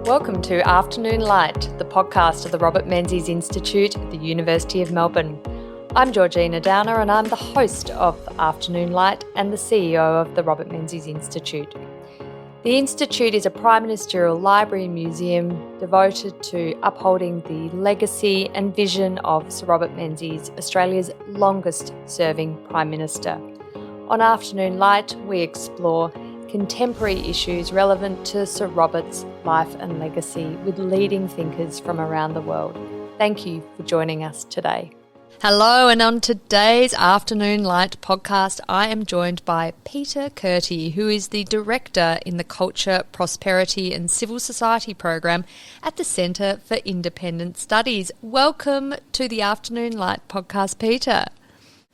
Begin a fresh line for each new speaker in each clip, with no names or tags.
Welcome to Afternoon Light, the podcast of the Robert Menzies Institute at the University of Melbourne. I'm Georgina Downer and I'm the host of Afternoon Light and the CEO of the Robert Menzies Institute. The Institute is a prime ministerial library and museum devoted to upholding the legacy and vision of Sir Robert Menzies, Australia's longest serving Prime Minister. On Afternoon Light, we explore contemporary issues relevant to Sir Robert's life and legacy with leading thinkers from around the world. Thank you for joining us today. Hello, and on today's Afternoon Light podcast, I am joined by Peter Kurti, who is the Director in the Culture, Prosperity and Civil Society program at the Centre for Independent Studies. Welcome to the Afternoon Light podcast, Peter.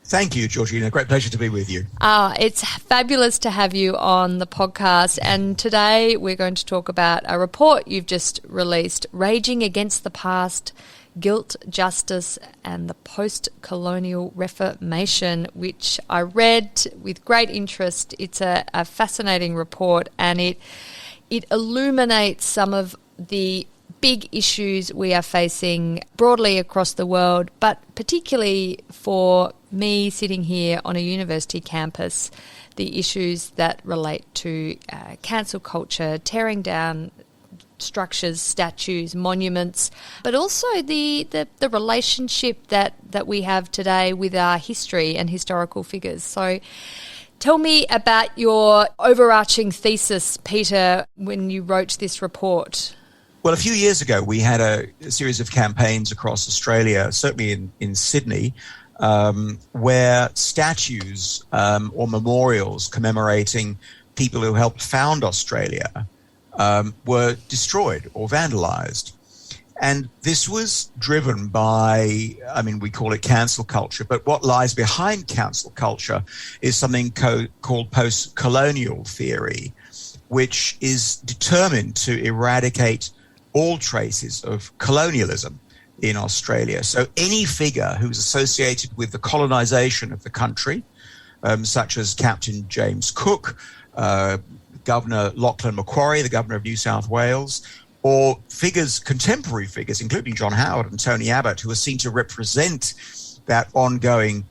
Thank you, Georgina. Great pleasure to be with you.
It's fabulous to have you on the podcast. And today we're going to talk about a report you've just released, Raging Against the Past, Guilt, Justice and the Post-Colonial Reformation, which I read with great interest. It's a fascinating report, and it illuminates some of the big issues we are facing broadly across the world, but particularly for me sitting here on a university campus, the issues that relate to cancel culture, tearing down structures, statues, monuments, but also the relationship that we have today with our history and historical figures. So tell me about your overarching thesis, Peter, when you wrote this report.
Well, a few years ago, we had a series of campaigns across Australia, certainly in Sydney, where statues or memorials commemorating people who helped found Australia were destroyed or vandalised. And this was driven by, we call it cancel culture, but what lies behind cancel culture is something called post-colonial theory, which is determined to eradicate all traces of colonialism in Australia. So any figure who's associated with the colonisation of the country, such as Captain James Cook, Governor Lachlan Macquarie, the Governor of New South Wales, or contemporary figures, including John Howard and Tony Abbott, who are seen to represent that ongoing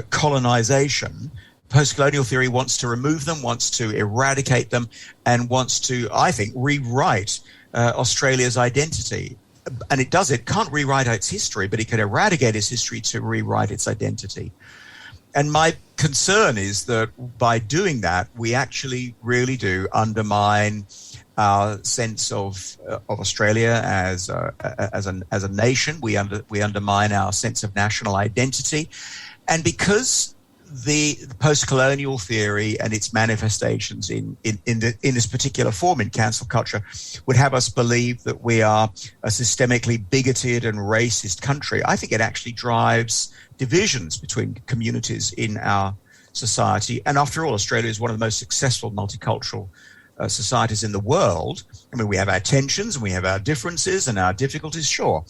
colonisation, post-colonial theory wants to remove them, wants to eradicate them, and wants to, I think, rewrite Australia's identity. And it can't rewrite its history, but it can eradicate its history to rewrite its identity. And my concern is that by doing that, we actually really do undermine our sense of Australia as a nation. We undermine our sense of national identity. And because the post-colonial theory and its manifestations in this particular form in cancel culture would have us believe that we are a systemically bigoted and racist country, I think it actually drives divisions between communities in our society. And after all, Australia is one of the most successful multicultural societies in the world. We have our tensions and we have our differences and our difficulties, sure.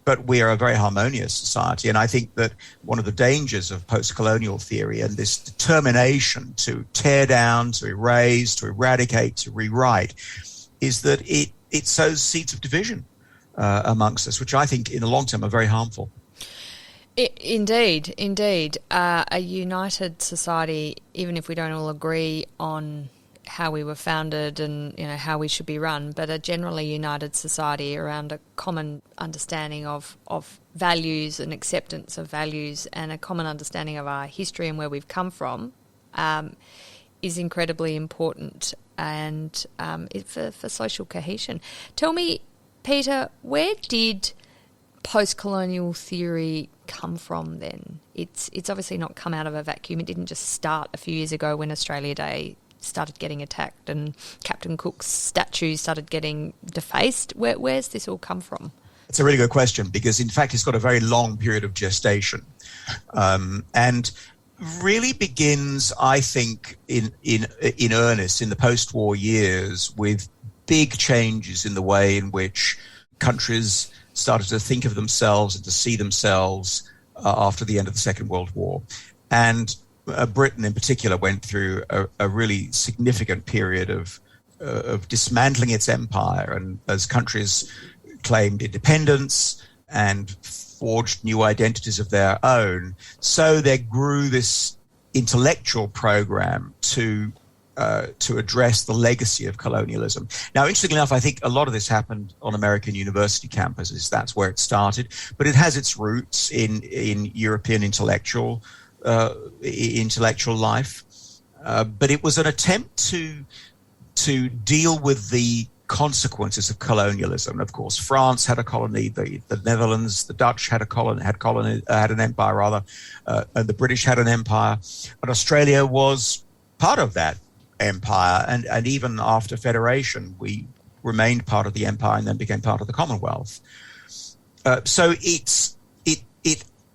But we are a very harmonious society. And I think that one of the dangers of post-colonial theory and this determination to tear down, to erase, to eradicate, to rewrite, is that it sows seeds of division amongst us, which I think in the long term are very harmful.
Indeed. A united society, even if we don't all agree on how we were founded and how we should be run, but a generally united society around a common understanding of values and acceptance of values and a common understanding of our history and where we've come from is incredibly important and for social cohesion. Tell me, Peter, where did post-colonial theory come from then? It's obviously not come out of a vacuum. It didn't just start a few years ago when Australia Day started getting attacked and Captain Cook's statues started getting defaced. Where's this all come from?
It's a really good question because, in fact, it's got a very long period of gestation and really begins, I think, in earnest in the post-war years with big changes in the way in which countries started to think of themselves and to see themselves after the end of the Second World War. And Britain in particular went through a really significant period of of dismantling its empire, and as countries claimed independence and forged new identities of their own, so there grew this intellectual program to address the legacy of colonialism. Now, interestingly enough, I think a lot of this happened on American university campuses. That's where it started, but it has its roots in European intellectual life. But it was an attempt to deal with the consequences of colonialism. Of course, France had a colony, the Netherlands, the Dutch had an empire rather, and the British had an empire, and Australia was part of that empire. And even after federation, we remained part of the empire and then became part of the Commonwealth. So it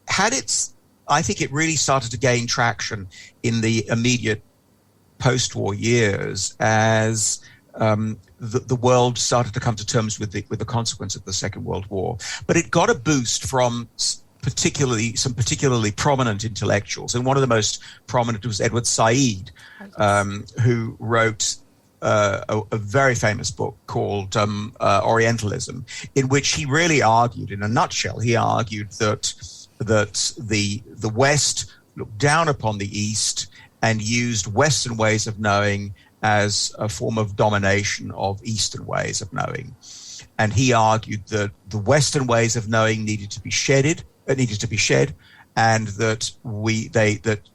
had its. I think it really started to gain traction in the immediate post-war years as the world started to come to terms with the consequence of the Second World War. But it got a boost from some particularly prominent intellectuals, and one of the most prominent was Edward Said, who wrote a very famous book called Orientalism, in which he really argued, in a nutshell, that the West looked down upon the East and used Western ways of knowing as a form of domination of Eastern ways of knowing. And he argued that the Western ways of knowing needed to be shed, and that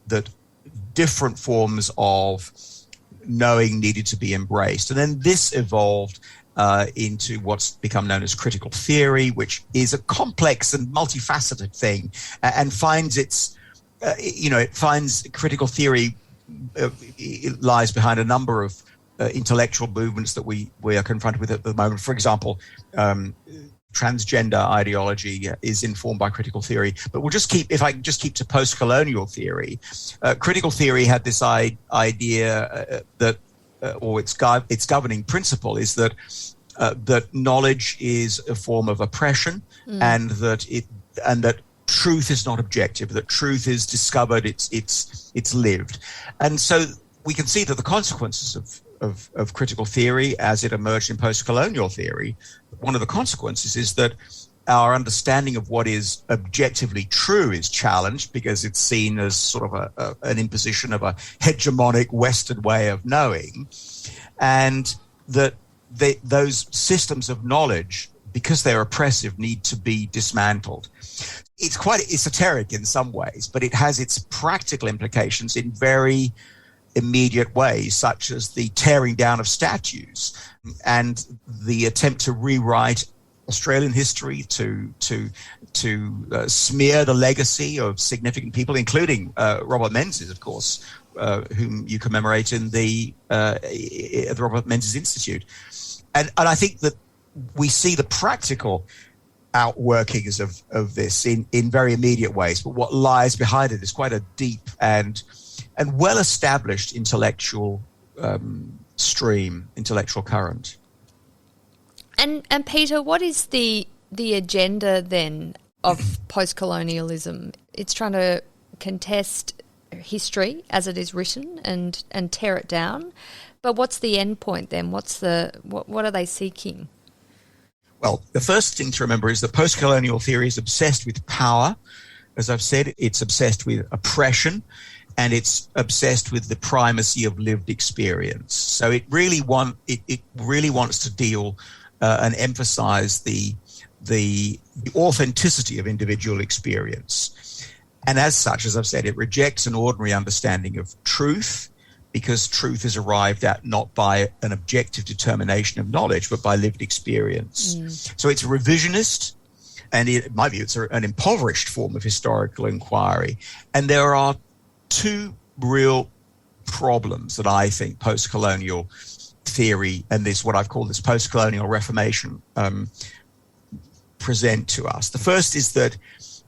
that different forms of knowing needed to be embraced. And then this evolved into what's become known as critical theory, which is a complex and multifaceted thing, and finds it finds critical theory it lies behind a number of intellectual movements that we are confronted with at the moment. For example, transgender ideology is informed by critical theory. But if I just keep to post-colonial theory, critical theory had this idea that, or its governing principle is that knowledge is a form of oppression, and that truth is not objective, that truth is discovered, it's lived. And so we can see that the consequences of critical theory as it emerged in post-colonial theory, one of the consequences is that our understanding of what is objectively true is challenged, because it's seen as sort of an imposition of a hegemonic Western way of knowing, and that those systems of knowledge, because they're oppressive, need to be dismantled. It's quite esoteric in some ways, but it has its practical implications in very immediate ways, such as the tearing down of statues and the attempt to rewrite Australian history, to smear the legacy of significant people, including Robert Menzies, of course, whom you commemorate in the Robert Menzies Institute. And I think that we see the practical outworkings of this in very immediate ways, but what lies behind it is quite a deep and well-established intellectual stream, intellectual current.
And Peter, what is the agenda then of post-colonialism? It's trying to contest history as it is written and tear it down. But what's the end point then? What are they seeking?
Well, the first thing to remember is that post-colonial theory is obsessed with power. As I've said, it's obsessed with oppression, and it's obsessed with the primacy of lived experience. So it really wants to deal and emphasize the authenticity of individual experience. And as such, as I've said, it rejects an ordinary understanding of truth, because truth is arrived at not by an objective determination of knowledge, but by lived experience. So it's revisionist, and in my view, it's an impoverished form of historical inquiry. And there are two real problems that I think post-colonial theory and what I've called this post-colonial Reformation present to us. The first is that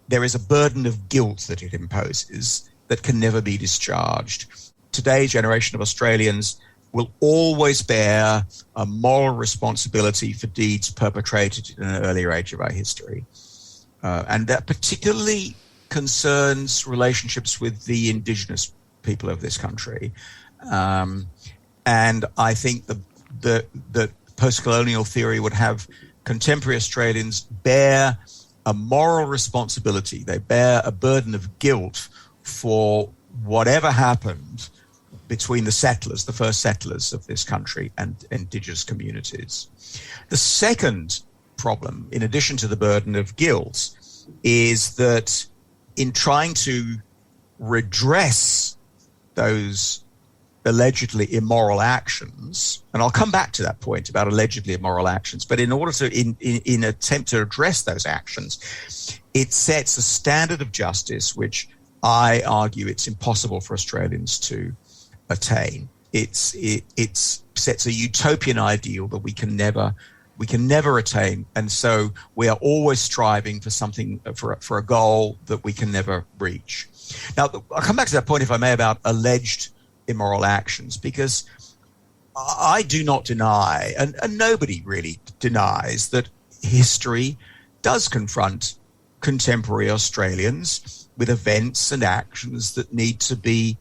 there is a burden of guilt that it imposes that can never be discharged. Today's generation of Australians will always bear a moral responsibility for deeds perpetrated in an earlier age of our history. And that particularly concerns relationships with the Indigenous people of this country. And I think that post-colonial theory would have contemporary Australians bear a moral responsibility. They bear a burden of guilt for whatever happened between the settlers, the first settlers of this country, and Indigenous communities. The second problem, in addition to the burden of guilt, is that in trying to redress those allegedly immoral actions, and I'll come back to that point about allegedly immoral actions, but in order to, in attempt to address those actions, it sets a standard of justice which I argue it's impossible for Australians to attain. It sets a utopian ideal that we can never attain, and so we are always striving for something, for a goal that we can never reach. Now, I'll come back to that point, if I may, about alleged immoral actions, because I do not deny, and nobody really denies, that history does confront contemporary Australians with events and actions that need to be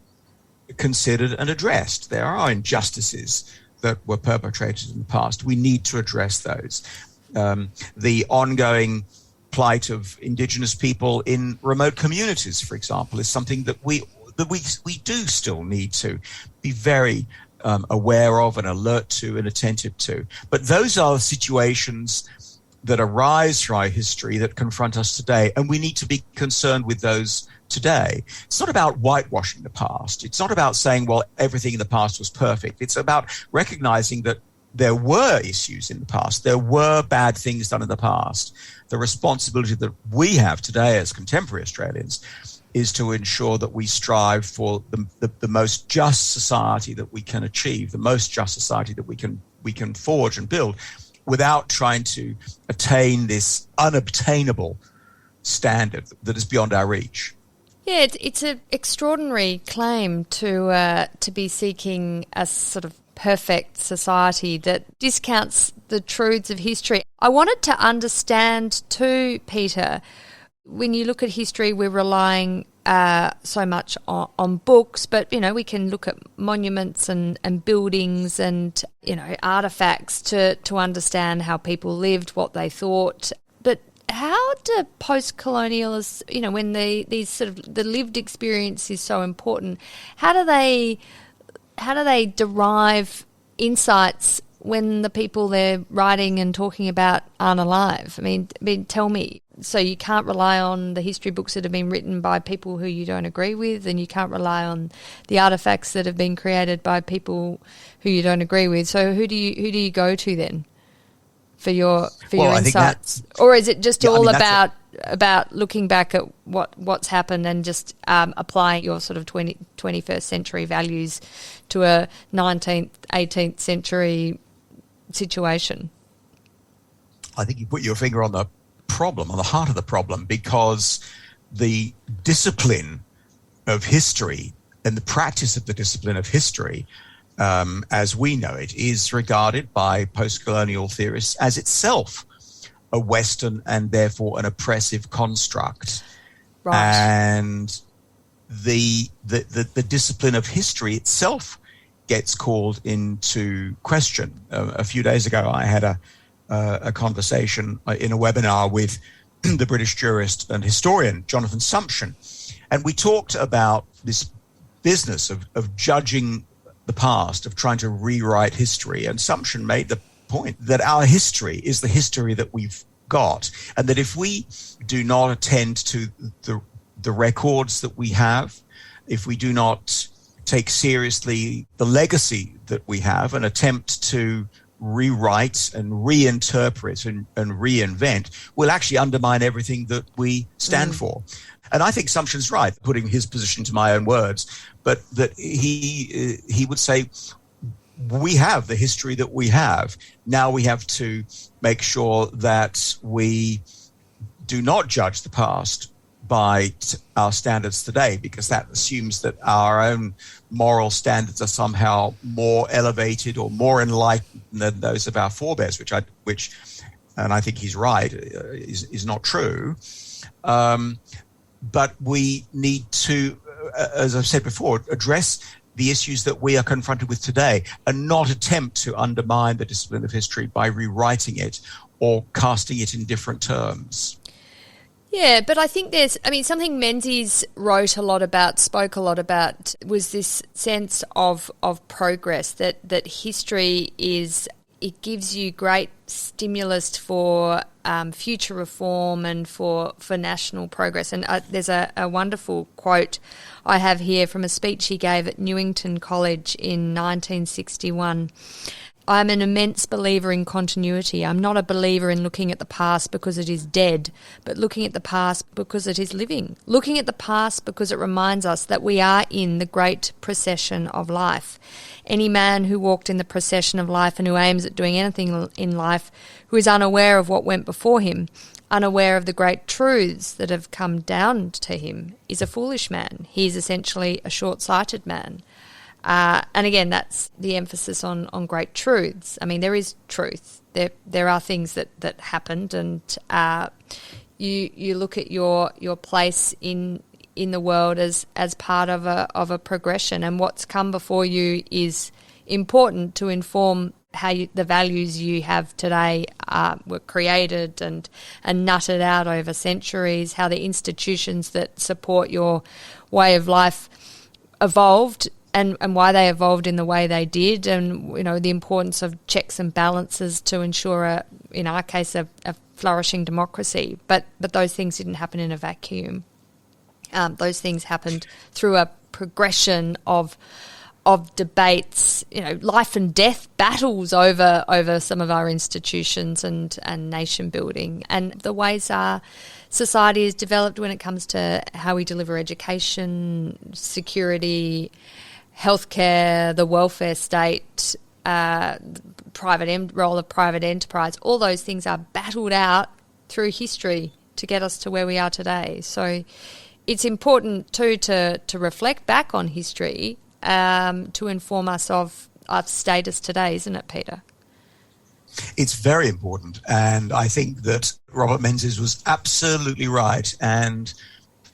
considered and addressed. There are injustices that were perpetrated in the past. We need to address those. The ongoing plight of Indigenous people in remote communities, for example, is something that we do still need to be very aware of and alert to and attentive to. But those are situations that arise from our history that confront us today, and we need to be concerned with those today. It's not about whitewashing the past. It's not about saying, well, everything in the past was perfect. It's about recognizing that there were issues in the past. There were bad things done in the past. The responsibility that we have today as contemporary Australians is to ensure that we strive for the most just society that we can achieve, the most just society that we can forge and build, without trying to attain this unobtainable standard that is beyond our reach.
Yeah, it's an extraordinary claim to be seeking a sort of perfect society that discounts the truths of history. I wanted to understand too, Peter, when you look at history, we're relying so much on books, but, we can look at monuments and buildings and, artefacts to understand how people lived, what they thought. But how do post-colonialists, when these sort of the lived experience is so important, how do they derive insights when the people they're writing and talking about aren't alive? I mean, tell me. So you can't rely on the history books that have been written by people who you don't agree with, and you can't rely on the artefacts that have been created by people who you don't agree with. So who do you go to then for your insights? Or is it just about looking back at what's happened and just applying your sort of 21st century values to a 19th, 18th century situation?
I think you put your finger on the problem, on the heart of the problem, because the discipline of history and the practice of the discipline of history, as we know it, is regarded by post-colonial theorists as itself a Western and therefore an oppressive construct.
Right.
And the discipline of history itself gets called into question. A few days ago, I had a conversation in a webinar with the British jurist and historian Jonathan Sumption, and we talked about this business of judging the past, of trying to rewrite history. And Sumption made the point that our history is the history that we've got, and that if we do not attend to the records that we have, if we do not take seriously the legacy that we have and attempt to rewrite and reinterpret and reinvent, will actually undermine everything that we stand for. And I think Sumption's right, putting his position to my own words, but that he would say, we have the history that we have. Now we have to make sure that we do not judge the past by our standards today, because that assumes that our own moral standards are somehow more elevated or more enlightened than those of our forebears, which, and I think he's right, is not true. But we need to, as I've said before, address the issues that we are confronted with today, and not attempt to undermine the discipline of history by rewriting it or casting it in different terms.
Yeah, but I think something Menzies spoke a lot about, was this sense of progress, that history it gives you great stimulus for future reform and for national progress. And there's a wonderful quote I have here from a speech he gave at Newington College in 1961. I'm an immense believer in continuity. I'm not a believer in looking at the past because it is dead, but looking at the past because it is living. Looking at the past because it reminds us that we are in the great procession of life. Any man who walked in the procession of life and who aims at doing anything in life, who is unaware of what went before him, unaware of the great truths that have come down to him, is a foolish man. He is essentially a short-sighted man. And again, that's the emphasis on great truths. I mean, there is truth. There are things that happened, and you look at your place in the world as part of a progression, and what's come before you is important to inform how the values you have today were created and nutted out over centuries, how the institutions that support your way of life evolved, and why they evolved in the way they did, and the importance of checks and balances to ensure in our case a flourishing democracy. But those things didn't happen in a vacuum. Those things happened through a progression of debates, life and death battles over some of our institutions and nation building, and the ways our society is developed when it comes to how we deliver education, security, healthcare, the welfare state, role of private enterprise. All those things are battled out through history to get us to where we are today. So it's important too to reflect back on history to inform us of our status today, isn't it, Peter?
It's very important, and I think that Robert Menzies was absolutely right, and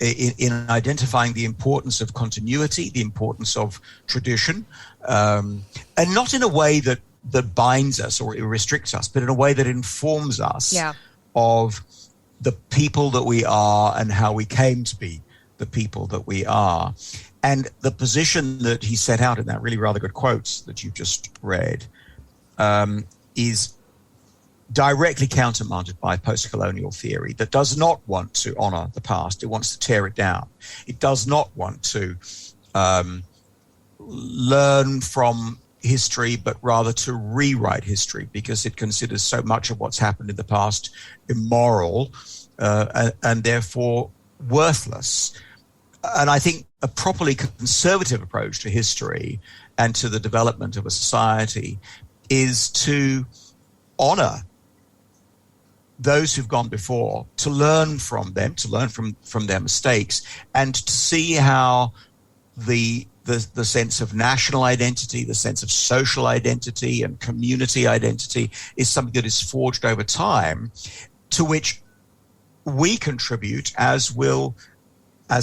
in identifying the importance of continuity, the importance of tradition, and not in a way that binds us or restricts us, but in a way that informs us of the people that we are and how we came to be the people that we are. And the position that he set out in that really rather good quotes that you've just read is directly countermanded by post-colonial theory that does not want to honour the past. It wants to tear it down. It does not want to learn from history, but rather to rewrite history, because it considers so much of what's happened in the past immoral and therefore worthless. And I think a properly conservative approach to history and to the development of a society is to honour those who've gone before, to learn from them, to learn from their mistakes, and to see how the sense of national identity, the sense of social identity and community identity is something that is forged over time, to which we contribute as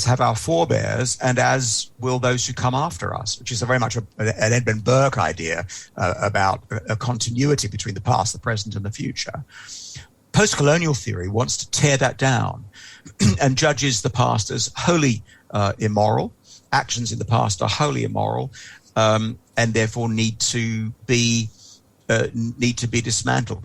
have our forebears, and as will those who come after us, which is very much an Edmund Burke idea about a continuity between the past, the present, and the future. Post-colonial theory wants to tear that down and judges the past as wholly immoral. Actions in the past are wholly immoral, and therefore need to be dismantled.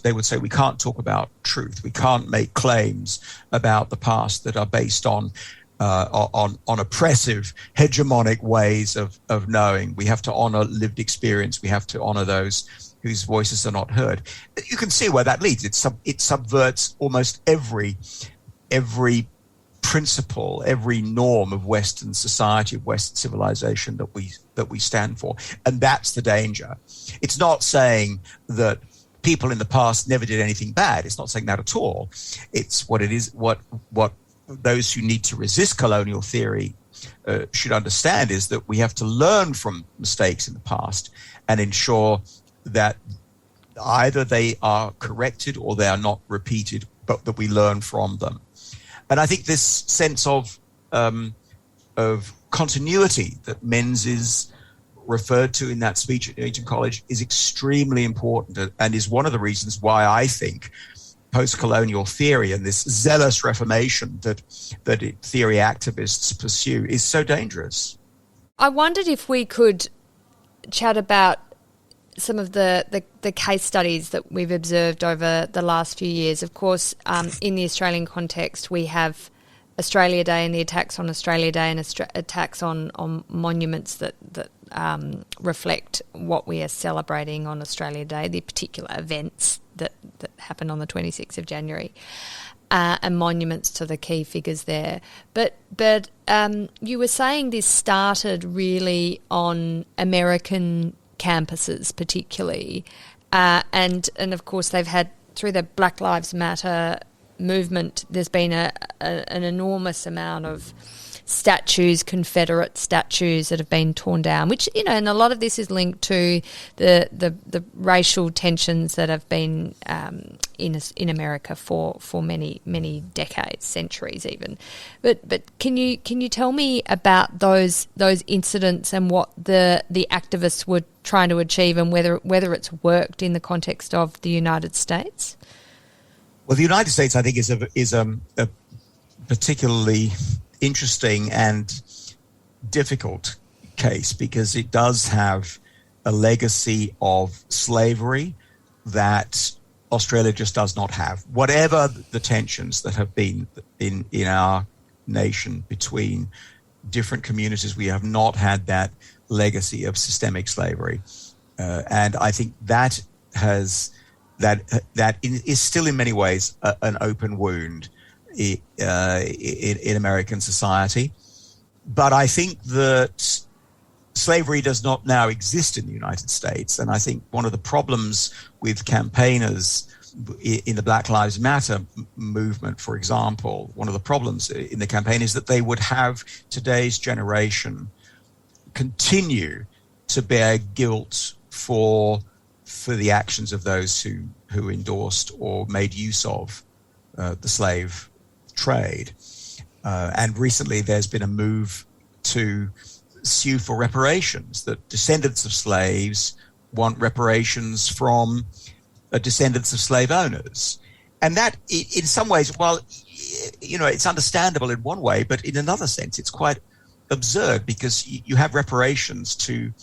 They would say, we can't talk about truth. We can't make claims about the past that are based on oppressive, hegemonic ways of knowing. We have to honor lived experience. We have to honor those whose voices are not heard. You can see where that leads. It subverts almost every principle, every norm of Western society, of Western civilization that we stand for. And that's the danger. It's not saying that people in the past never did anything bad. It's not saying that at all. It's what it is, what those who need to resist colonial theory should understand is that we have to learn from mistakes in the past and ensure that either they are corrected or they are not repeated, but that we learn from them. And I think this sense of continuity that Menzies referred to in that speech at Eton College is extremely important, and is one of the reasons why I think post-colonial theory and this zealous reformation that theory activists pursue is so dangerous.
I wondered if we could chat about some of the case studies that we've observed over the last few years. Of course, in the Australian context, we have Australia Day and the attacks on Australia Day and attacks on monuments that reflect what we are celebrating on Australia Day, the particular events that happened on the 26th of January, and monuments to the key figures there. But you were saying this started really on American campuses particularly, and of course they've had, through the Black Lives Matter movement, there's been an enormous amount of statues, Confederate statues that have been torn down, which, and a lot of this is linked to the racial tensions that have been in America for many decades, centuries even. But can you tell me about those incidents and what the activists were trying to achieve, and whether it's worked in the context of the United States?
Well, the United States, I think, is a particularly interesting and difficult case, because it does have a legacy of slavery that Australia just does not have. Whatever the tensions that have been in our nation between different communities, we have not had that legacy of systemic slavery, and I think that is still in many ways an open wound in American society. But I think that slavery does not now exist in the United States, and I think one of the problems with campaigners in the Black Lives Matter movement, for example, one of the problems in the campaign is that they would have today's generation continue to bear guilt for the actions of those who endorsed or made use of the slave trade. And recently there's been a move to sue for reparations, that descendants of slaves want reparations from descendants of slave owners. And that, in some ways, while it's understandable in one way, but in another sense, it's quite absurd, because you have reparations to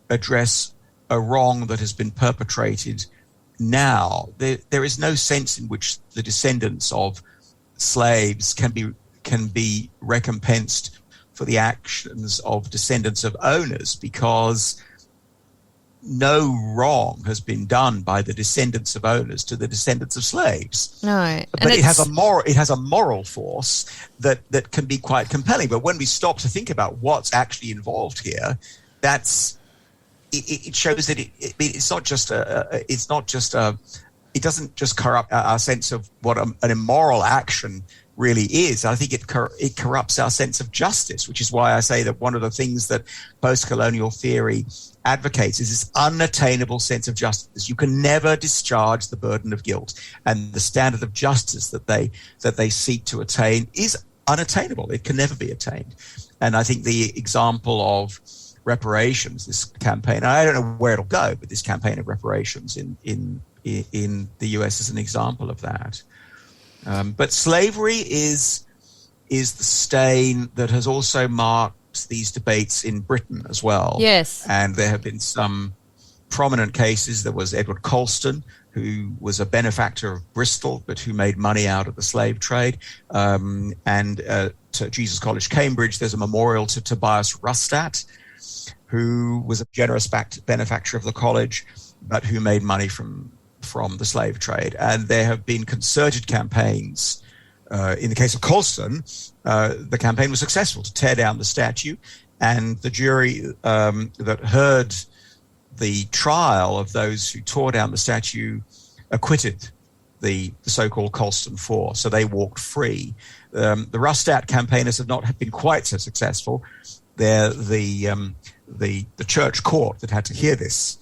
address a wrong that has been perpetrated now. There is no sense in which the descendants of slaves can be recompensed for the actions of descendants of owners, because no wrong has been done by the descendants of owners to the descendants of slaves.
No,
but it has a moral force that can be quite compelling. But when we stop to think about what's actually involved here, it shows that it doesn't just corrupt our sense of what an immoral action really is. I think it corrupts our sense of justice, which is why I say that one of the things that post-colonial theory advocates is this unattainable sense of justice. You can never discharge the burden of guilt, and the standard of justice that they seek to attain is unattainable. It can never be attained. And I think the example of reparations, this campaign, I don't know where it'll go, but this campaign of reparations in the US is an example of that. But slavery is the stain that has also marked these debates in Britain as well.
Yes. And
there have been some prominent cases. There was Edward Colston, who was a benefactor of Bristol, but who made money out of the slave trade. And to Jesus College, Cambridge, there's a memorial to Tobias Rustat, who was a generous benefactor of the college, but who made money from the slave trade. And there have been concerted campaigns. In the case of Colston, the campaign was successful to tear down the statue, and the jury that heard the trial of those who tore down the statue acquitted the so-called Colston Four, so they walked free. The Rustat campaigners have not been quite so successful. They're the church court that had to hear this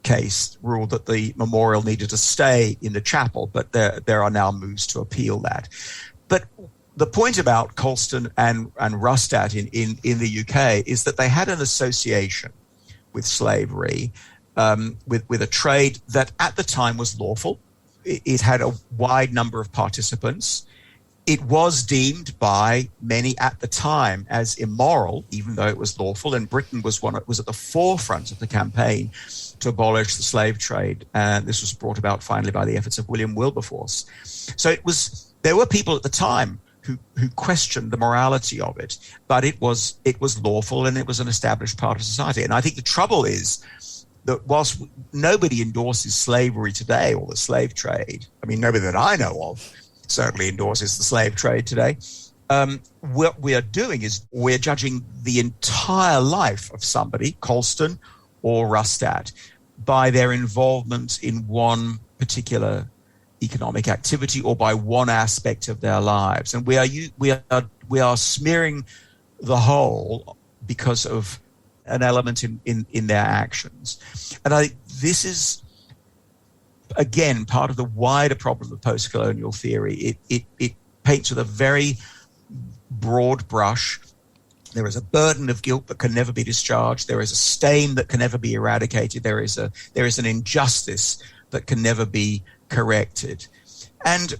case ruled that the memorial needed to stay in the chapel, but there are now moves to appeal that. But the point about Colston and Rustat in the UK is that they had an association with slavery, with a trade that at the time was lawful. It had a wide number of participants. It was deemed by many at the time as immoral, even though it was lawful. And Britain was at the forefront of the campaign to abolish the slave trade. And this was brought about finally by the efforts of William Wilberforce. So there were people at the time who questioned the morality of it, but it was lawful and it was an established part of society. And I think the trouble is that whilst nobody endorses slavery today or the slave trade, I mean, nobody that I know of certainly endorses the slave trade today, what we are doing is we're judging the entire life of somebody, Colston or Rustat, by their involvement in one particular economic activity or by one aspect of their lives. And we are smearing the whole because of an element in their actions. And this is, again, part of the wider problem of post-colonial theory. It paints with a very broad brush. There is a burden of guilt that can never be discharged. There is a stain that can never be eradicated. There is an injustice that can never be corrected. And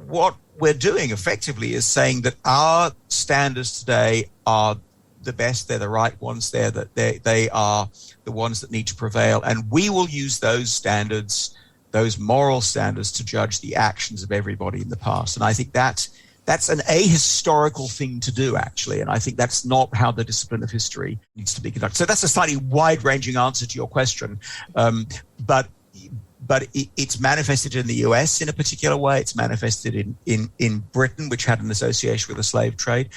what we're doing effectively is saying that our standards today are the best, they're the right ones, they are the ones that need to prevail, and we will use those standards, those moral standards, to judge the actions of everybody in the past. And I think that's an ahistorical thing to do, actually, and I think that's not how the discipline of history needs to be conducted. So that's a slightly wide-ranging answer to your question, but it's manifested in the US in a particular way. It's manifested in Britain, which had an association with the slave trade.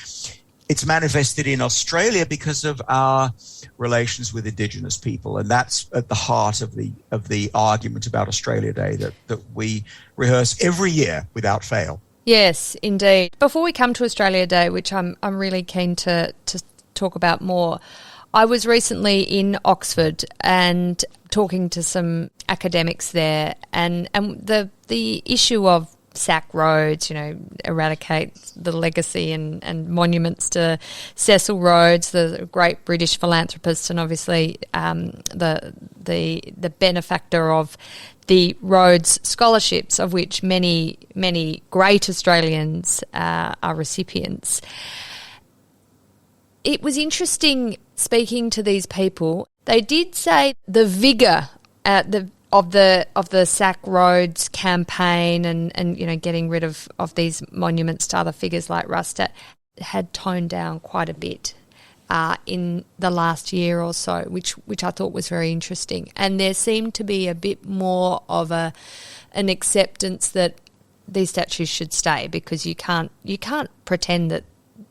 It's manifested in Australia because of our relations with Indigenous people, and that's at the heart of the argument about Australia Day that we rehearse every year without fail.
Yes, indeed. Before we come to Australia Day, which I'm really keen to talk about more, I was recently in Oxford and talking to some academics there, and the issue of sack roads, eradicate the legacy and monuments to Cecil Rhodes, the great British philanthropist, and obviously the benefactor of the Rhodes scholarships, of which many great Australians are recipients. It was interesting speaking to these people. They did say the vigour of the Sack Roads campaign and getting rid of these monuments to other figures like Rustat had toned down quite a bit in the last year or so, which I thought was very interesting. And there seemed to be a bit more of an acceptance that these statues should stay, because you can't pretend that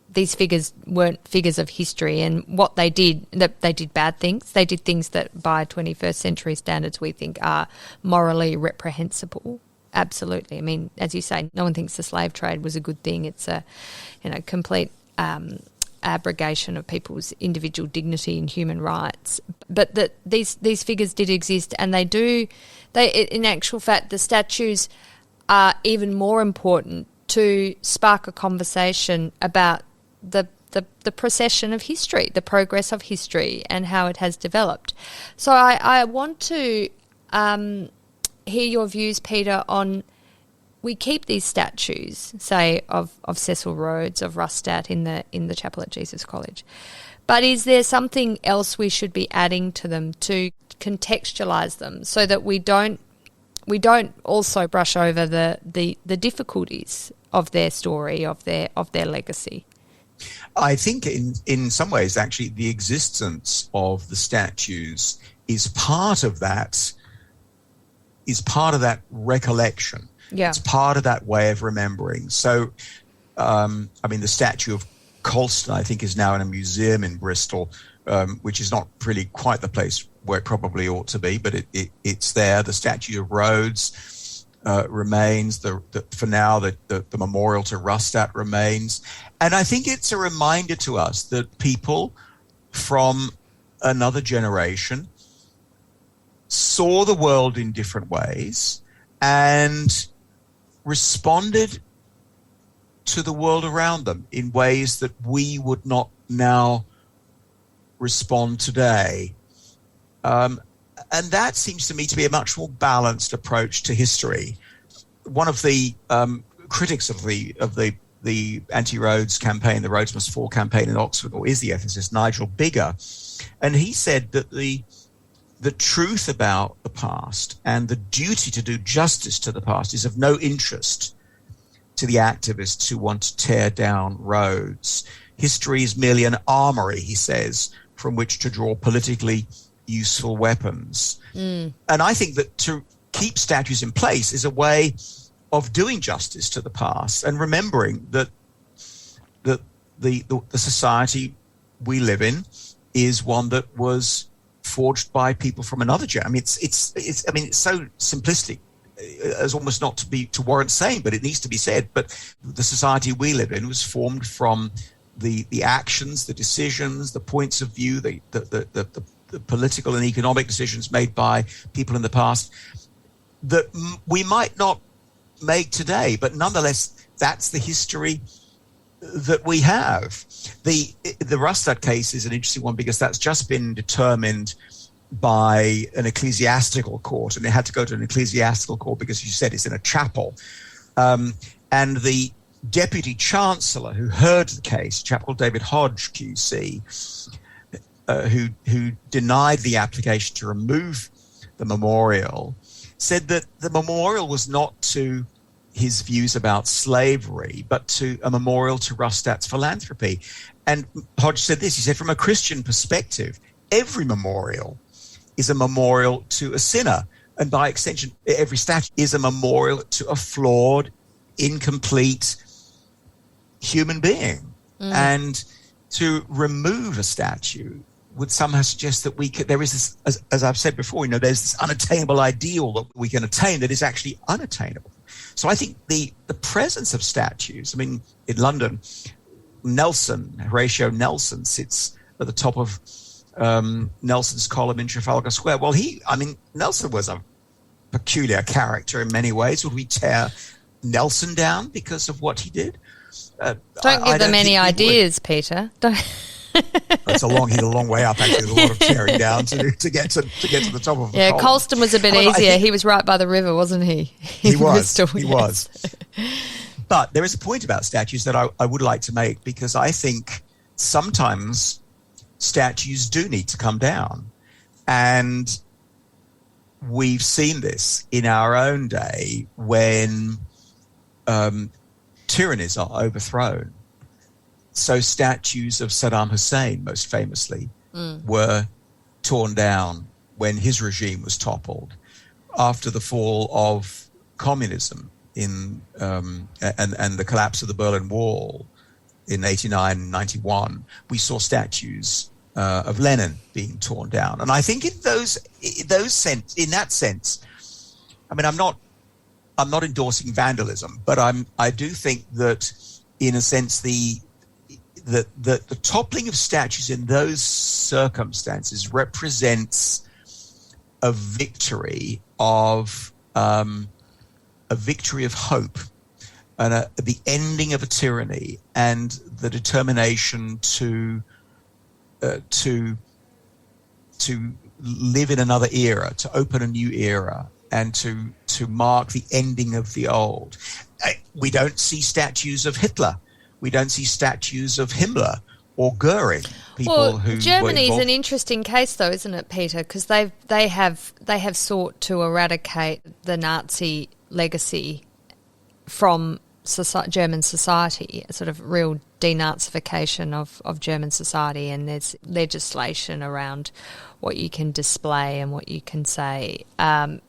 these figures weren't figures of history, and what they did, that they did bad things. They did things that by 21st century standards we think are morally reprehensible. Absolutely. I mean, as you say, no one thinks the slave trade was a good thing. It's a complete abrogation of people's individual dignity and human rights. But that these figures did exist, and they in actual fact, the statues are even more important to spark a conversation about the procession of history, the progress of history, and how it has developed. So I want to hear your views, Peter, on, we keep these statues, say, of Cecil Rhodes, of Rustat in the chapel at Jesus College. But is there something else we should be adding to them to contextualise them so that we don't also brush over the difficulties of their story, of their legacy?
I think in some ways, actually, the existence of the statues is part of that recollection.
Yeah.
It's part of that way of remembering. So, the statue of Colston, I think, is now in a museum in Bristol, which is not really quite the place where it probably ought to be, but it's there. The statue of Rhodes remains. For now, the memorial to Rustat remains. And I think it's a reminder to us that people from another generation saw the world in different ways and responded to the world around them in ways that we would not now respond today. And that seems to me to be a much more balanced approach to history. One of the critics of the anti-Rhodes campaign, the Rhodes Must Fall campaign in Oxford, or is the ethicist Nigel Biggar, and he said that the truth about the past and the duty to do justice to the past is of no interest to the activists who want to tear down Rhodes. History is merely an armory, he says, from which to draw politically useful weapons. And I think that to keep statues in place is a way of doing justice to the past and remembering that the society we live in is one that was forged by people from another generation. I mean, it's so simplistic as almost not to warrant saying, but it needs to be said. But the society we live in was formed from the actions, the decisions, the points of view, the political and economic decisions made by people in the past that we might not make today, but nonetheless, that's the history that we have. The Rustad case is an interesting one because that's just been determined by an ecclesiastical court, and it had to go to an ecclesiastical court because, you said, it's in a chapel. And the deputy chancellor who heard the case, a chap called David Hodge QC, who denied the application to remove the memorial, said that the memorial was not to his views about slavery, but to a memorial to Rustad's philanthropy. And Hodge said this, he said, from a Christian perspective, every memorial is a memorial to a sinner. And by extension, every statue is a memorial to a flawed, incomplete human being. And to remove a statue would somehow suggest that there is this, as I've said before, there's this unattainable ideal that we can attain that is actually unattainable. So I think the presence of statues, I mean, in London, Horatio Nelson sits at the top of Nelson's column in Trafalgar Square. Well, Nelson was a peculiar character in many ways. Would we tear Nelson down because of what he did?
Don't give them any ideas, Peter. Don't.
It's a long way up, actually. There's a lot of tearing down to get to the top of the column.
Colston was a bit easier. He was right by the river, wasn't he?
He was. But there is a point about statues that I would like to make, because I think sometimes statues do need to come down. And we've seen this in our own day when tyrannies are overthrown. So statues of Saddam Hussein, most famously, were torn down when his regime was toppled. After the fall of communism and the collapse of the Berlin Wall in 89, 91, we saw statues of Lenin being torn down. And I think in that sense, I mean, I'm not endorsing vandalism, but I do think that, in a sense, the toppling of statues in those circumstances represents a victory of hope, and the ending of a tyranny, and the determination to live in another era, to open a new era, and to mark the ending of the old. We don't see statues of Hitler. We don't see statues of Himmler or Goering.
Germany's an interesting case, though, isn't it, Peter? Because they have sought to eradicate the Nazi legacy from German society, a sort of real denazification of German society, and there's legislation around what you can display and what you can say,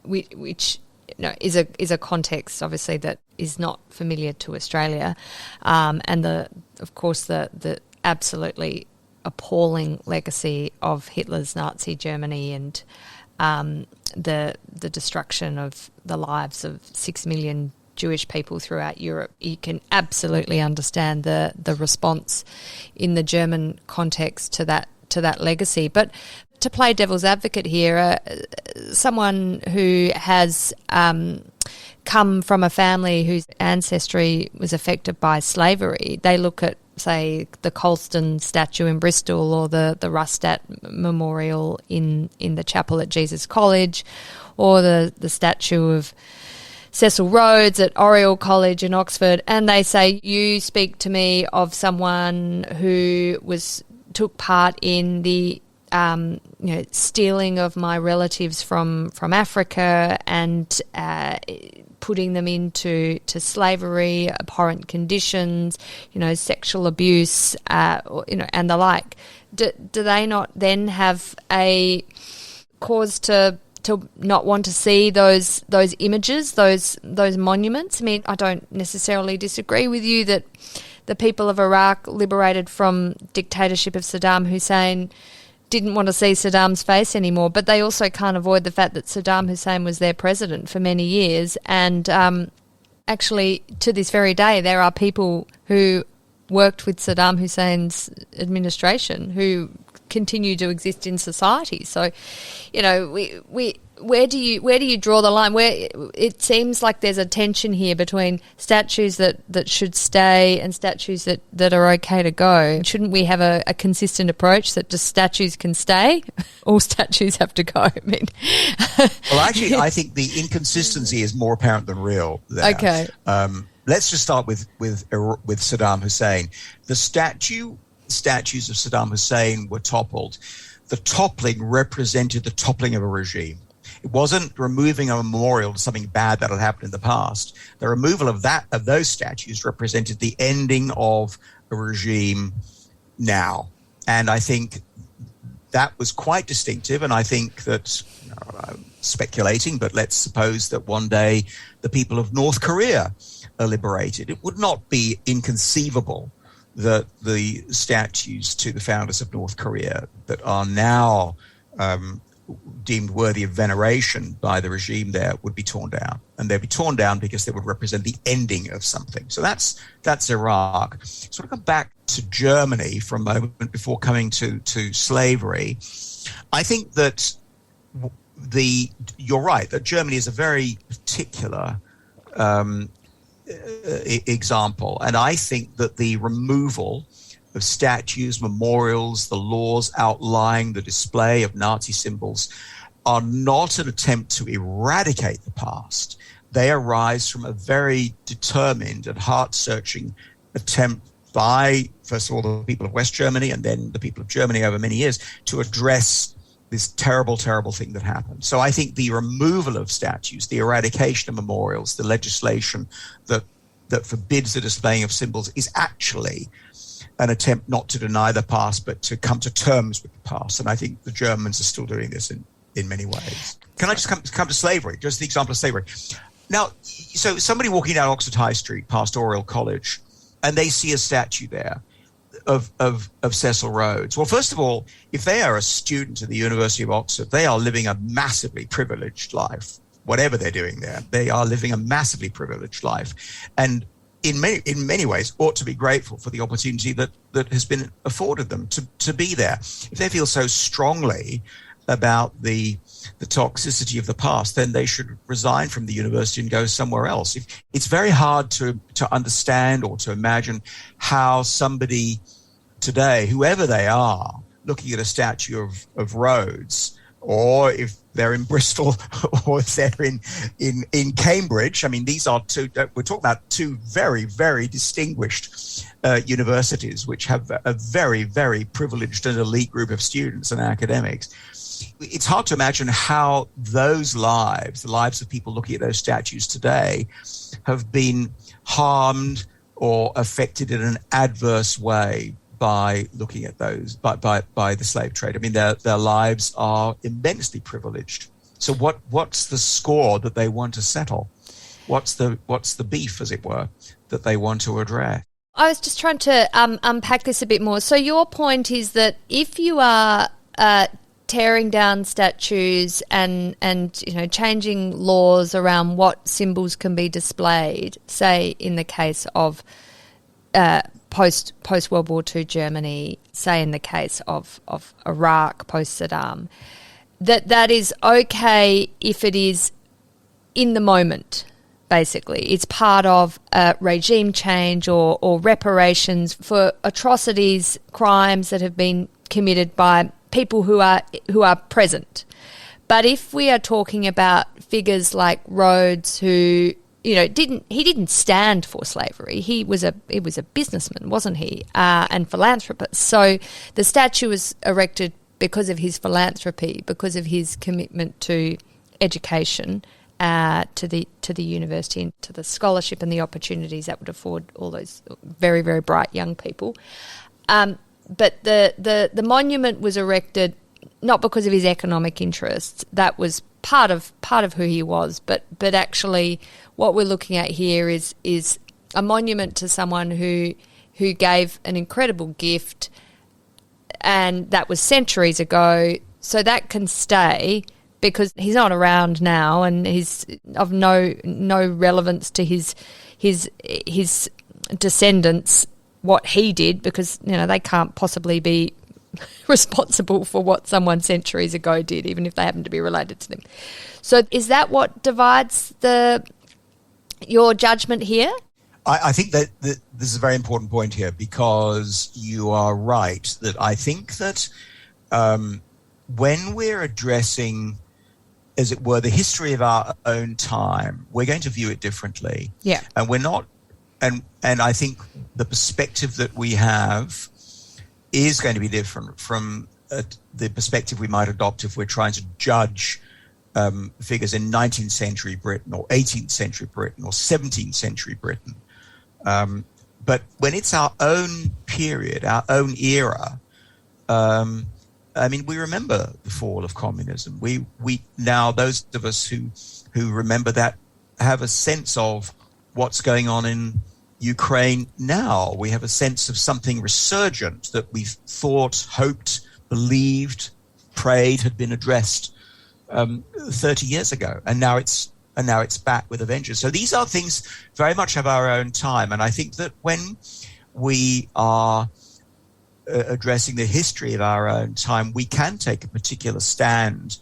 which is a context, obviously, that is not familiar to Australia, and of course the absolutely appalling legacy of Hitler's Nazi Germany, and the destruction of the lives of 6 million Jewish people throughout Europe. You can absolutely understand the response in the German context to that legacy. But to play devil's advocate here, someone who has come from a family whose ancestry was affected by slavery, they look at, say, the Colston statue in Bristol or the Rustat Memorial in the chapel at Jesus College, or the statue of Cecil Rhodes at Oriel College in Oxford, and they say, you speak to me of someone who took part in the stealing of my relatives from Africa and putting them into slavery, abhorrent conditions, sexual abuse, and the like. Do they not then have a cause to not want to see those images, those monuments? I mean, I don't necessarily disagree with you that the people of Iraq liberated from dictatorship of Saddam Hussein didn't want to see Saddam's face anymore, but they also can't avoid the fact that Saddam Hussein was their president for many years, and actually to this very day there are people who worked with Saddam Hussein's administration who continue to exist in society. So, where do you draw the line? Where it seems like there's a tension here between statues that should stay and statues that are okay to go. Shouldn't we have a consistent approach that just statues can stay? All statues have to go. I mean,
well, actually, I think the inconsistency is more apparent than real there.
Okay.
Let's just start with Saddam Hussein. The statues of Saddam Hussein were toppled. The toppling represented the toppling of a regime. It wasn't removing a memorial to something bad that had happened in the past. The removal of those statues represented the ending of a regime now. And I think that was quite distinctive. And I think that, I'm speculating, but let's suppose that one day the people of North Korea are liberated. It would not be inconceivable that the statues to the founders of North Korea that are now deemed worthy of veneration by the regime there would be torn down. And they'd be torn down because they would represent the ending of something. So that's Iraq. So to come back to Germany for a moment before coming to slavery, I think that you're right, that Germany is a very particular example. And I think that the removal of statues, memorials, the laws outlying the display of Nazi symbols are not an attempt to eradicate the past. They arise from a very determined and heart-searching attempt by, first of all, the people of West Germany and then the people of Germany over many years to address this terrible, terrible thing that happened. So I think the removal of statues, the eradication of memorials, the legislation that forbids the displaying of symbols is actually an attempt not to deny the past, but to come to terms with the past. And I think the Germans are still doing this in many ways. Can I just come to slavery, just the example of slavery? Now, so somebody walking down Oxford High Street past Oriel College, and they see a statue there of Cecil Rhodes. Well, first of all, if they are a student at the University of Oxford, they are living a massively privileged life. Whatever they're doing there, they are living a massively privileged life. And in many ways ought to be grateful for the opportunity that has been afforded them to be there. If they feel so strongly about the toxicity of the past, then they should resign from the university and go somewhere else. It's very hard to understand or to imagine how somebody today, whoever they are, looking at a statue of Rhodes, or if they're in Bristol or if they're in Cambridge. I mean, these are we're talking about two very, very distinguished universities, which have a very, very privileged and elite group of students and academics. It's hard to imagine how those lives, the lives of people looking at those statues today, have been harmed or affected in an adverse way by looking at those, by the slave trade. I mean, their lives are immensely privileged. So what's the score that they want to settle? What's the beef, as it were, that they want to address?
I was just trying to unpack this a bit more. So your point is that if you are tearing down statues and changing laws around what symbols can be displayed, say in the case of post World War II Germany, say in the case of Iraq post Saddam, that is okay if it is in the moment, basically. It's part of regime change or reparations for atrocities, crimes that have been committed by people who are present. But if we are talking about figures like Rhodes, who didn't stand for slavery. He was a businessman, wasn't he? And philanthropist. So the statue was erected because of his philanthropy, because of his commitment to education, to the university and to the scholarship and the opportunities that would afford all those very, very bright young people. But the monument was erected not because of his economic interests. That was part of who he was, but actually what we're looking at here is a monument to someone who gave an incredible gift, and that was centuries ago. So that can stay because he's not around now, and he's of no relevance to his descendants what he did, because they can't possibly be responsible for what someone centuries ago did, even if they happen to be related to them. So is that what divides your judgment here?
I think that this is a very important point here, because you are right that I think that when we're addressing, as it were, the history of our own time, we're going to view it differently.
Yeah.
And we're not, and I think the perspective that we have is going to be different from the perspective we might adopt if we're trying to judge figures in 19th century Britain or 18th century Britain or 17th century Britain. But when it's our own period, our own era, we remember the fall of communism. We now, those of us who remember that, have a sense of what's going on in Ukraine now. We have a sense of something resurgent that we've thought, hoped, believed, prayed had been addressed 30 years ago, and now it's back with a vengeance. So these are things very much of our own time, and I think that when we are addressing the history of our own time, we can take a particular stand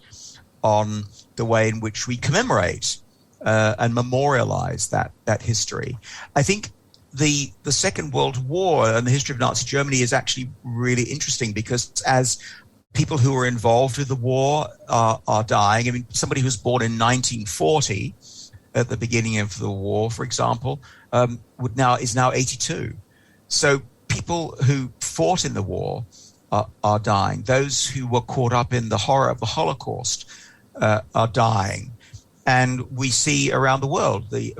on the way in which we commemorate and memorialize that history. I think the Second World War and the history of Nazi Germany is actually really interesting, because as people who were involved with the war are dying. I mean, somebody who was born in 1940 at the beginning of the war, for example, is now 82. So people who fought in the war are dying. Those who were caught up in the horror of the Holocaust are dying. And we see around the world the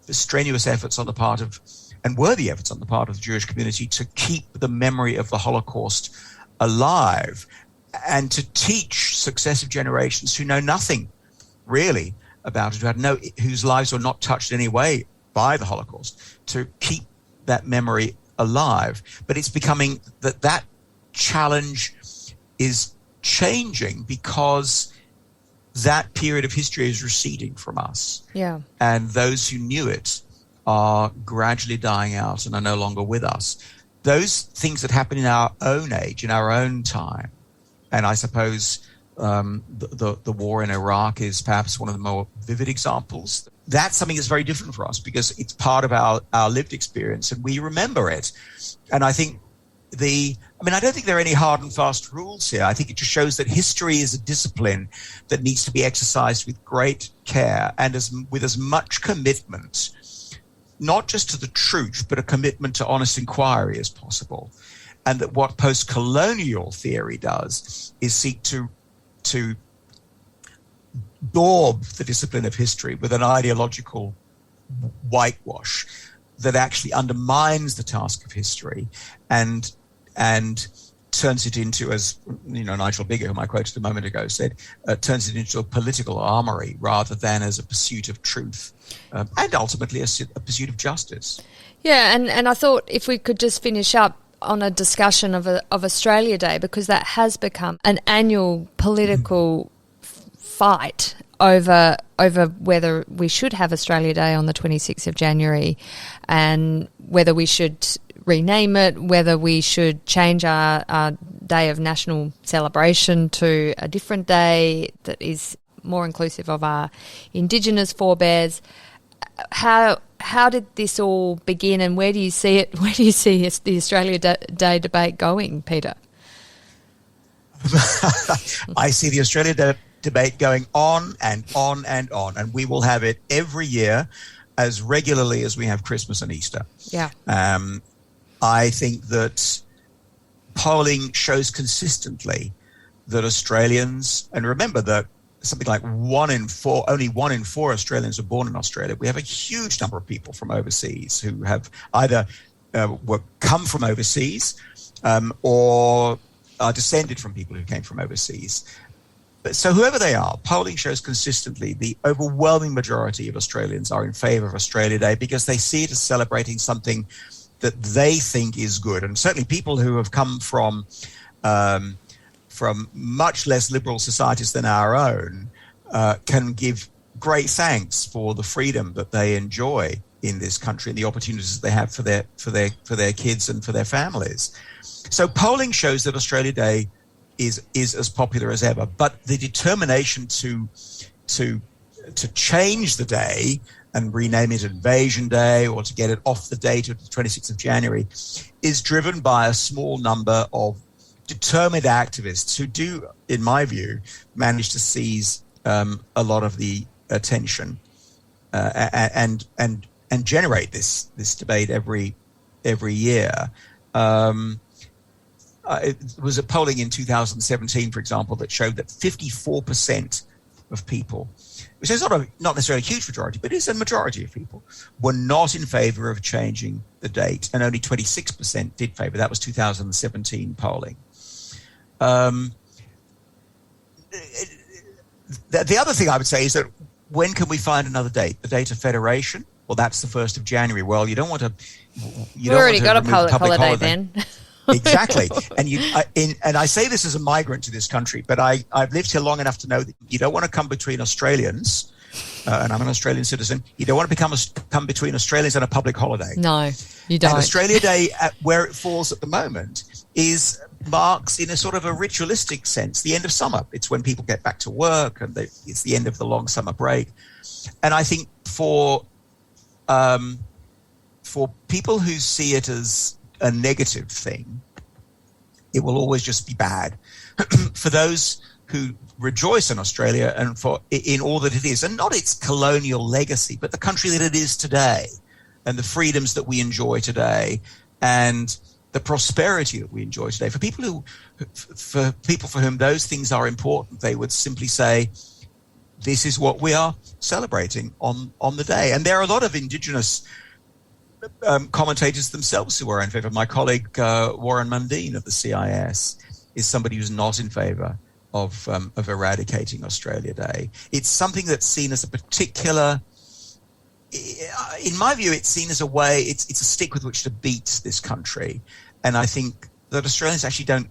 strenuous efforts on the part of, and worthy efforts on the part of the Jewish community to keep the memory of the Holocaust alive and to teach successive generations who know nothing really about it, whose lives were not touched in any way by the Holocaust, to keep that memory alive. But it's becoming that challenge is changing, because that period of history is receding from us.
Yeah.
And those who knew it are gradually dying out and are no longer with us. Those things that happen in our own age, in our own time, and I suppose the war in Iraq is perhaps one of the more vivid examples. That's something that's very different for us, because it's part of our lived experience and we remember it. And I think I don't think there are any hard and fast rules here. I think it just shows that history is a discipline that needs to be exercised with great care and with as much commitment, not just to the truth, but a commitment to honest inquiry as possible. And that what post-colonial theory does is seek to daub the discipline of history with an ideological whitewash that actually undermines the task of history and turns it into, as Nigel Bigger, whom I quoted a moment ago, said, turns it into a political armory rather than as a pursuit of truth and ultimately a pursuit of justice. Yeah,
and I thought if we could just finish up on a discussion of Australia Day, because that has become an annual political fight over whether we should have Australia Day on the 26th of January and whether we should rename it, whether we should change our day of national celebration to a different day that is more inclusive of our Indigenous forebears. how did this all begin, and where do you see it? Where do you see the Australia Day debate going, Peter?
I see the Australia Day debate going on and on and on, and we will have it every year as regularly as we have Christmas and Easter.
Yeah.
I think that polling shows consistently that Australians, and remember that something like only one in four Australians are born in Australia. We have a huge number of people from overseas who have either come from overseas or are descended from people who came from overseas. So whoever they are, polling shows consistently the overwhelming majority of Australians are in favour of Australia Day because they see it as celebrating something that they think is good. And certainly people who have come from much less liberal societies than our own can give great thanks for the freedom that they enjoy in this country and the opportunities that they have for their kids and for their families. So polling shows that Australia Day is as popular as ever, but the determination to change the day and rename it Invasion Day or to get it off the date of the 26th of January is driven by a small number of determined activists who do, in my view, manage to seize a lot of the attention and generate this debate every year. It was a polling in 2017, for example, that showed that 54% of people, which is not necessarily a huge majority, but it is a majority of people, were not in favour of changing the date, and only 26% did favour. That was 2017 polling. The other thing I would say is that when can we find another date? The date of federation? Well, that's the 1st of January. Well, you don't want to.
We already got a public holiday then.
Exactly. And I say this as a migrant to this country, but I've lived here long enough to know that you don't want to come between Australians, and I'm an Australian citizen, you don't want to come between Australians and a public holiday.
No, you don't.
And Australia Day, where it falls at the moment, marks in a sort of a ritualistic sense the end of summer. It's when people get back to work, and it's the end of the long summer break. And I think for people who see it as a negative thing, it will always just be bad. For those who rejoice in Australia and in all that it is, and not its colonial legacy, but the country that it is today, and the freedoms that we enjoy today, and the prosperity that we enjoy today. For people for whom those things are important, they would simply say, this is what we are celebrating on the day. And there are a lot of Indigenous commentators themselves who are in favour. My colleague Warren Mundine of the CIS is somebody who's not in favour of eradicating Australia Day. It's something that's seen as a particular, in my view, it's seen as a way, it's a stick with which to beat this country. And I think that Australians actually don't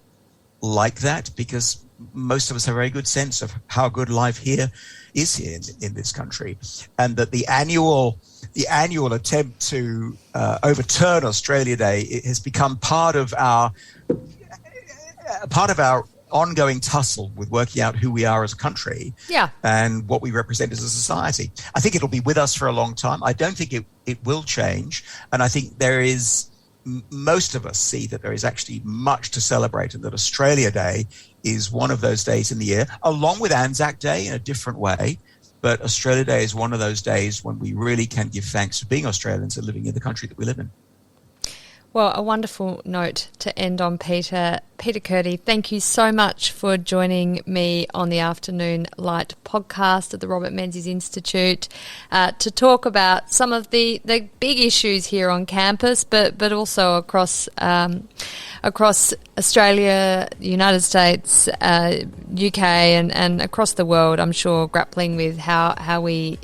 like that, because most of us have a very good sense of how good life here is here in this country, and that the annual attempt to overturn Australia Day has become part of our ongoing tussle with working out who we are as a country, and what we represent as a society. I think it'll be with us for a long time. I don't think it will change, and I think most of us see that there is actually much to celebrate, and that Australia Day is one of those days in the year, along with Anzac Day in a different way. But Australia Day is one of those days when we really can give thanks for being Australians and living in the country that we live in.
Well, a wonderful note to end on, Peter. Peter Kurti, thank you so much for joining me on the Afternoon Light podcast at the Robert Menzies Institute to talk about some of the big issues here on campus, but also across Australia, the United States, UK, and across the world. I'm sure grappling with how we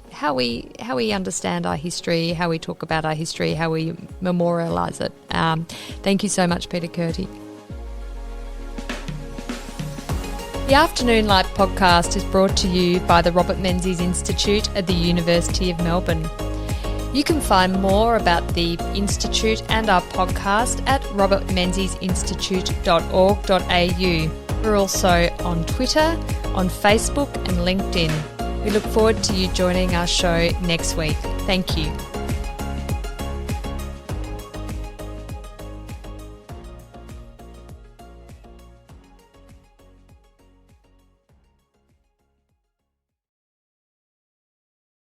understand our history, how we talk about our history, how we memorialise it. Thank you so much, Peter Kurti. The Afternoon Light podcast is brought to you by the Robert Menzies Institute at the University of Melbourne. You can find more about the Institute and our podcast at robertmenziesinstitute.org.au. We're also on Twitter, on Facebook and LinkedIn. We look forward to you joining our show next week. Thank you.